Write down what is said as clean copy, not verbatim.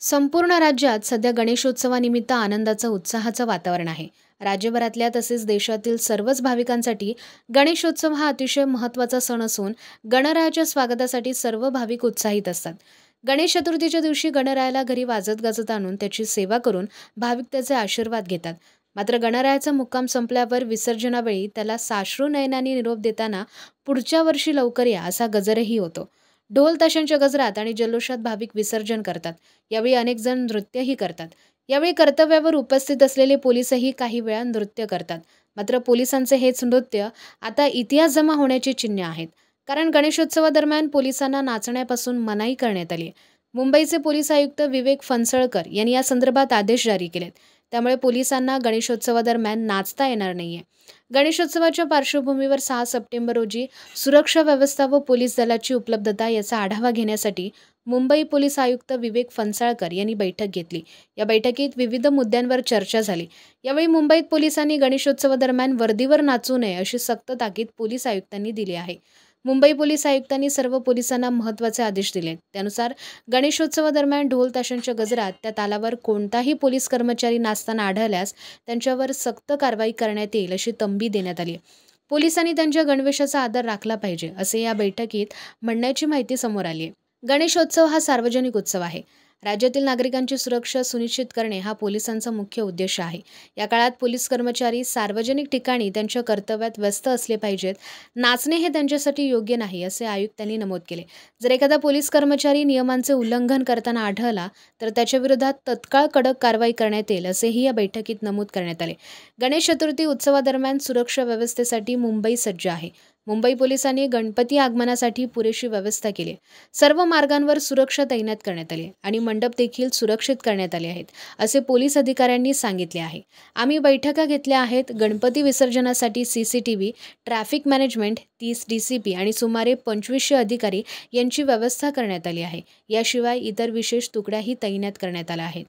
संपूर्ण राज्यात सध्या गणेशोत्सवानिमित्त आनंदाचं उत्साहाचं वातावरण आहे. राज्यभरातल्या तसेच देशातील सर्वच भाविकांसाठी गणेशोत्सव हा अतिशय महत्त्वाचा सण असून गणरायाच्या स्वागतासाठी सर्व भाविक उत्साहित असतात. गणेश चतुर्थीच्या दिवशी गणरायाला घरी वाजत गाजत आणून त्याची सेवा करून भाविक त्याचे आशीर्वाद घेतात. मात्र गणरायाचा मुक्काम संपल्यावर विसर्जनावेळी त्याला साश्रू नयनांनी निरोप देताना पुढच्या वर्षी लवकर या असा गजरही होतो. ढोल ताशांच्या गजरात आणि जल्लोषात भाविक विसर्जन करतात. यावेळी अनेक जण नृत्यही करतात. यावेळी कर्तव्यावर उपस्थित असलेले पोलिसही काही वेळा नृत्य करतात. मात्र पोलिसांचे हेच नृत्य आता इतिहास जमा होण्याची चिन्हे आहेत. कारण गणेशोत्सवादरम्यान पोलिसांना नाचण्यापासून मनाई करण्यात आली. मुंबईचे पोलीस आयुक्त विवेक फणसळकर यांनी या संदर्भात आदेश जारी केलेत. त्यामुळे पोलिसांना गणेशोत्सवादरम्यान नाचता येणार नाहीये. गणेशोत्सवाच्या पार्श्वभूमीवर 6 सप्टेंबर रोजी सुरक्षा व्यवस्था व पोलीस दलाची उपलब्धता याचा आढावा घेण्यासाठी मुंबई पोलीस आयुक्त विवेक फणसळकर यांनी बैठक घेतली. या बैठकीत विविध मुद्द्यांवर चर्चा झाली. यावेळी मुंबईत पोलिसांनी गणेशोत्सवादरम्यान वर्दीवर नाचू नये अशी सक्त ताकीद पोलीस आयुक्तांनी दिली आहे. मुंबई पोलीस आयुक्तांनी सर्व पोलिसांना महत्त्वाचे आदेश दिले. त्यानुसार गणेशोत्सवादरम्यान ढोल ताशांच्या गजरात त्या तालावर कोणताही पोलीस कर्मचारी नाचताना आढळल्यास त्यांच्यावर सक्त कारवाई करण्यात येईल अशी तंबी देण्यात आली. पोलिसांनी त्यांच्या गणवेशाचा आदर राखला पाहिजे असे या बैठकीत म्हणण्याची माहिती समोर आली आहे. गणेशोत्सव हा सार्वजनिक उत्सव आहे. राज्यातील नागरिकांची सुरक्षा सुनिश्चित करणे हा पोलिसांचा मुख्य उद्देश आहे. या काळात पोलीस कर्मचारी सार्वजनिक ठिकाणी त्यांच्या कर्तव्यात व्यस्त असले पाहिजेत. नाचणे हे त्यांच्यासाठी योग्य नाही असे आयुक्तांनी नमूद केले. जर एखादा पोलीस कर्मचारी नियमांचे उल्लंघन करताना आढळला तर त्याच्या विरोधात तत्काळ कडक कारवाई करण्यात येईल असेही या बैठकीत नमूद करण्यात आले. गणेश चतुर्थी उत्सवादरम्यान सुरक्षा व्यवस्थेसाठी मुंबई सज्ज आहे. मुंबई पोलिसांनी गणपती आगमनासाठी पुरेशी व्यवस्था केली. सर्व मार्गांवर सुरक्षा तैनात करण्यात आली आणि मंडप देखील सुरक्षित करण्यात आले आहेत असे पोलीस अधिकाऱ्यांनी सांगितले आहे. आम्ही बैठका घेतल्या आहेत. गणपती विसर्जनासाठी CCTV, ट्रॅफिक मॅनेजमेंट, 30 DCP आणि सुमारे 2500 अधिकारी यांची व्यवस्था करण्यात आली आहे. याशिवाय इतर विशेष तुकड्याही तैनात करण्यात आल्या आहेत.